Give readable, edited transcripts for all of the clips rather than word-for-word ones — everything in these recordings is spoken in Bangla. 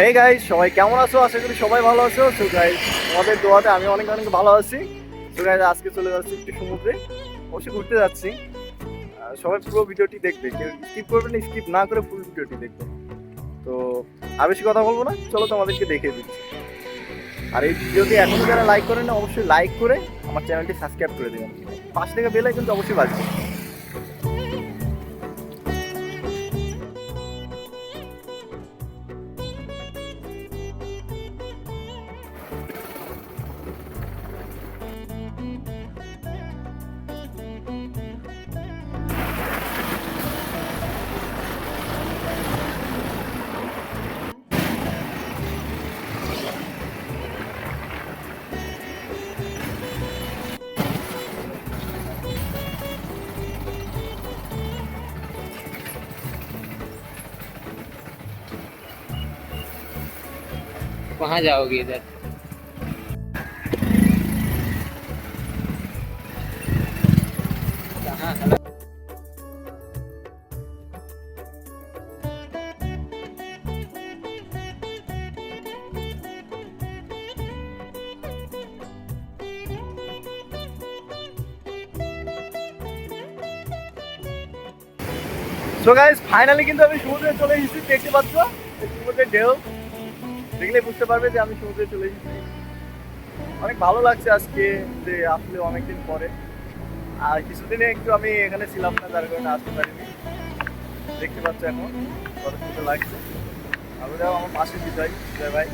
হেই গাইস, সবাই কেমন আছো? আশা করি সবাই ভালো আছো। সো গাইস, তোমাদের দোয়াতে আমি অনেক অনেক ভালো আছি। সো গাইস, আজকে চলে যাচ্ছি একটু সমুদ্রে, অবশ্যই ঘুরতে যাচ্ছি। সবাই পুরো ভিডিওটি দেখবে, কেউ স্কিপ করবে না, স্কিপ না করে ফুল ভিডিওটি দেখবে। তো আর বেশি কথা বলবো না, চলো তোমাদেরকে দেখিয়ে দিচ্ছি। আর এই ভিডিওটি এখনো যারা লাইক করে না, অবশ্যই লাইক করে আমার চ্যানেলটি সাবস্ক্রাইব করে দেবেন। পাশ থেকে বেল আইকন কিন্তু অবশ্যই বাজবে। कहाँ जाओगे इधर? कहाँ? সো গাইস, ফাইনালি কিন্তু আমি সমুদ্রে চলে এসেছি। দেখতে পাচ্ছ সমুদ্রের ঢেউ, দেখলে বুঝতে পারবে যে আমি সমুদ্রে চলে এসেছি। অনেক ভালো লাগছে আজকে যে আসলে অনেকদিন পরে। আর কিছুদিনে একটু আমি এখানে ছিলাম না, যার কারণে আসতে পারিনি। দেখতে পাচ্ছ এখন কত সুন্দর লাগছে। আমরাও আমার পাশে বিজয় বিজয় ভাই।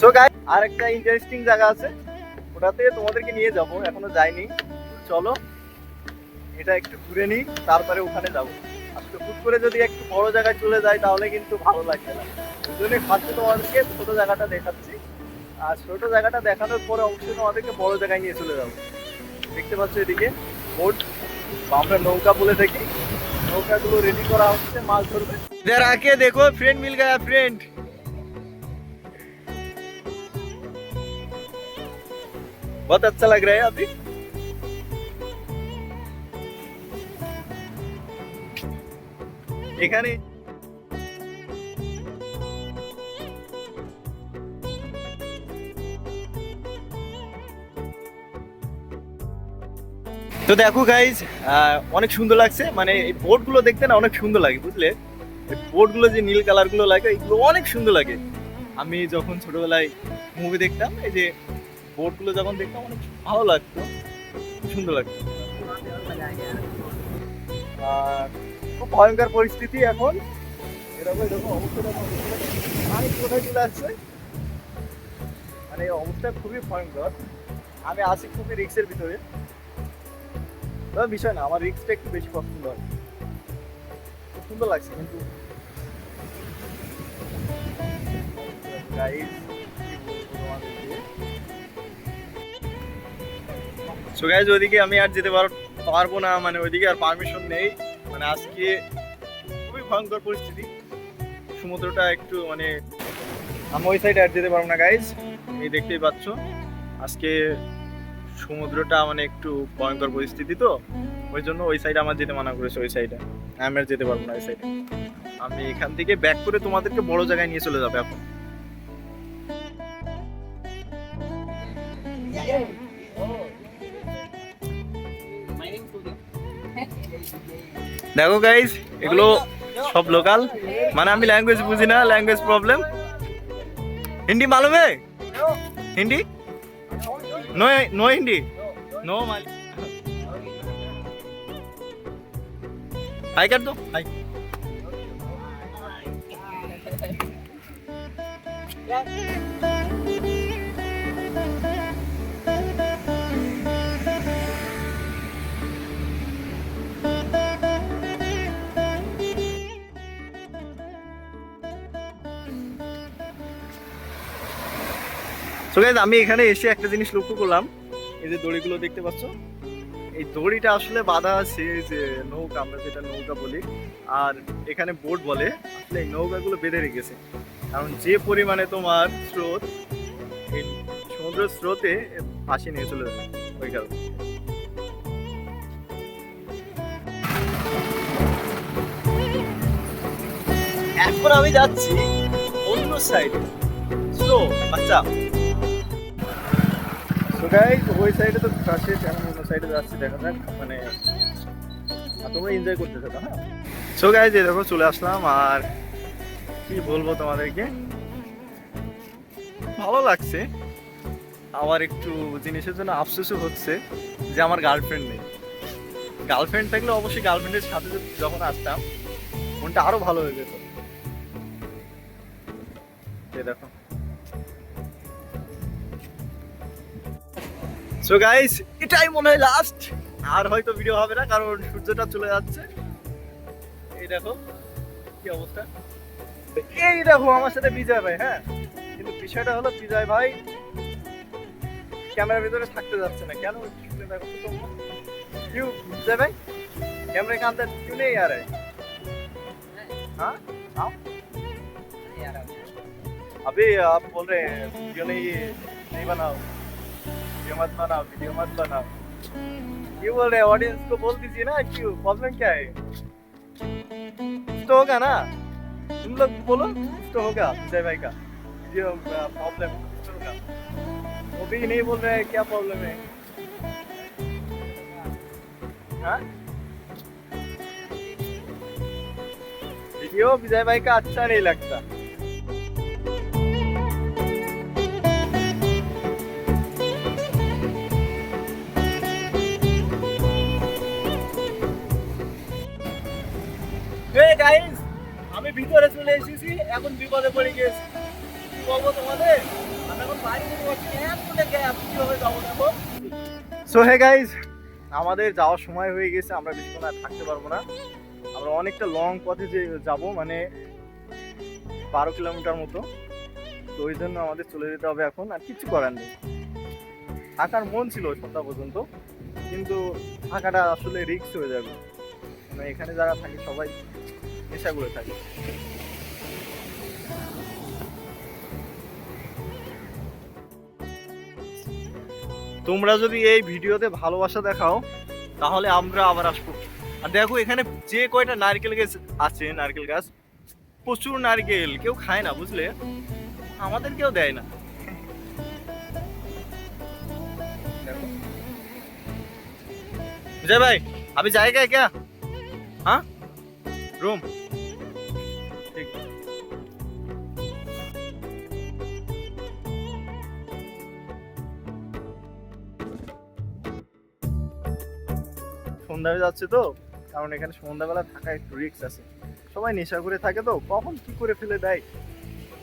সো গাইস, আর একটা ইন্টারেস্টিং জায়গা আছে, ওটাতে তোমাদেরকে নিয়ে যাব। এখনো যাইনি, চলো এটা একটু ঘুরে নিই, তারপরে ওখানে যাব। আসলে হুট করে যদি একটু বড় জায়গায় চলে যায় তাহলে কিন্তু ভালো লাগবে না। ওই জন্যই ফার্স্টে তোমাদেরকে ছোট জায়গাটা দেখাচ্ছি, আর ছোট জায়গাটা দেখানোর পরে অবশ্যই তোমাদেরকে বড় জায়গায় নিয়ে চলে যাবো। দেখতে পাচ্ছ এদিকে বোট, আমরা নৌকা বলে থাকি, নৌকাগুলো রেডি করা হচ্ছে, মাছ ধরবে। इधर आके देखो, फ्रेंड मिल गया, फ्रेंड। बहुत अच्छा लग रहा है अभी। এখানে তো দেখো গাইজ, অনেক সুন্দর লাগছে। মানে এই বোটগুলো দেখতে না অনেক সুন্দর লাগে, বুঝলে? এই বোটগুলো যে নীল কালারগুলো লাগে, এগুলো অনেক সুন্দর লাগে। আমি যখন ছোটবেলায় মুভি দেখতাম, এই যে বোটগুলো যখন দেখতাম অনেক ভালো লাগতো, খুব সুন্দর লাগতো। আর খুব ভয়ঙ্কর পরিস্থিতি এখন। এরকম এরকম অবস্থা পানি কোথায় চলে আসছে, মানে এই অবস্থা খুবই ভয়ঙ্কর। আমি আছি খুবই রিস্কের ভিতরে। তবে বিষয় না, আমার রিস্কটা একটু বেশি পছন্দ হয়। খুব সুন্দর লাগছে কিন্তু গাইস, সো গাইস, ওইদিকে আমি আর যেতে পারবো না, মানে ওইদিকে আর পারমিশন নেই। মানে আজকে খুবই ভয়ঙ্কর পরিস্থিতি, সমুদ্রটা একটু মানে আমি ওই সাইডে আর যেতে পারবো না গাইস। এই দেখতেই পাচ্ছ আজকে সমুদ্রটা মানে একটু ভয়ঙ্কর পরিস্থিতি, তো ওই জন্য ওই সাইডে আমার যেতে মানা করেছে। ওই সাইডে আমি আর যেতে পারবো না ওই সাইডে। আমি এখান থেকে ব্যাক করে তোমাদেরকে বড় জায়গায় নিয়ে চলে যাবে এখন। দেখো গাইস, এগুলো সব লোকাল, মানে আমি ল্যাঙ্গুয়েজ বুঝি না, ল্যাঙ্গুয়েজ প্রবলেম। हिंदी मालूम है? Hindi? No no Hindi? No मालूम। हाय कर दो, हाय। গাইস আমি এখানে এসে একটা জিনিস লক্ষ্য করলাম, এই যে দড়িগুলো দেখতে পাচ্ছ, এই দড়িটা আসলে বাঁধা আছে যে নৌকা, আমরা যেটা নৌকা বলি, আর এখানে বোট বলে, আসলে এই নৌকাগুলো বেঁধে রেখেছে। কারণ যে পরিমাণে তোমার স্রোত, এই সমুদ্রের স্রোতে ভাসিয়ে নিয়ে চলে যাবে ওই কারণে। এখন আমি যাচ্ছি অন্য সাইডে, স্লো বাচ্চা। সো গাইস ওই সাইডে তো ঘাসে, এখন অন্য সাইডে যাচ্ছি, দেখা যাক মানে তোমরা এনজয় করতে থাকো। হ্যাঁ সো গাইস এই দেখো চলে আসলাম, আর কি বলবো তোমাদেরকে, ভালো লাগছে। আমার একটু জিনিসের জন্য আফসোসও হচ্ছে যে আমার গার্লফ্রেন্ড নেই। গার্লফ্রেন্ড থাকলে অবশ্যই গার্লফ্রেন্ডের সাথে যখন আসতাম মনটা আরো ভালো হয়ে যেত। দেখো সো গাইস এটাই মনে হয় লাস্ট, আর হয়তো ভিডিও হবে না কারণ সূর্যটা চলে যাচ্ছে। এই দেখো কি অবস্থা, এই দেখো আমার সাথে বিজয় ভাই। হ্যাঁ কিন্তু বিষয়টা হলো বিজয় ভাই ক্যামেরার ভিতরে থাকতে যাচ্ছে না কেন, দেখো তো তোমরা। क्यों विजय भाई कैमरे के अंदर क्यों नहीं आ रहे? हाँ हाँ अभी आप बोल रहे हैं वीडियो नहीं बनाओ, वीडियो मत बनाओ, वीडियो मत बनाओ, क्यों बोल रहे हैं? ऑडियंस को बोल दीजिए ना, क्यों प्रॉब्लम क्या है? तो होगा ना, तुम लोग बोलो तो होगा विजय भाई का वीडियो प्रॉब्लम होगा। वो भी नहीं बोल रहे हैं क्या प्रॉब्लम है। हाँ वीडियो विजय भाई का अच्छा नहीं लगता। Hey guys, আমি ভিতরে চলে এসেছি, এখন বিপদে পড়ে গেছি। কি বলবো তোমাদের, আমি এখন বাইরে বসে এতটা গ্যাপ কিভাবে যাবো দেখো। সো হে গাইস আমাদের যাওয়ার সময় হয়ে গেছে, আমরা বেশিক্ষণ আর থাকতে পারবো না। আমরা অনেকটা লং পথে যে যাবো, মানে 12 কিলোমিটার মতো, তো ওই জন্য আমাদের চলে যেতে হবে এখন, আর কিছু করার নেই। থাকার মন ছিল সন্ধ্যা পর্যন্ত, কিন্তু থাকাটা আসলে রিস্ক হয়ে যাবে, মানে এখানে যারা থাকে সবাই নেশা করে থাকে। তোমরা যদি এই ভিডিওতে ভালোবাসা দেখাও তাহলে আমরা আবার আসবো। আর দেখো এখানে যে কয়টা নারকেল গাছ আছে, নারকেল গাছ প্রচুর নারকেল, কেউ খায় না বুঝলে, আমাদের কেউ দেয় না। विजय भाई अभी जाएगा क्या? हाँ रूम ठीक। সন্ধ্যা হয়ে যাচ্ছে তো, কারণ এখানে সন্ধ্যাবেলা থাকা একটু রিস্ক আছে, সবাই নেশা করে থাকে তো কখন কি করে ফেলে দেয়,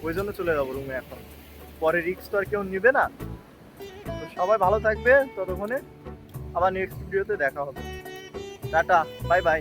ওই জন্য চলে যাবো রুমে এখন। পরে রিস্ক তো আর কেউ নিবে না। তো সবাই ভালো থাকবে, ততক্ষণে আবার নেক্সট ভিডিওতে দেখা হবে। Tata bye bye.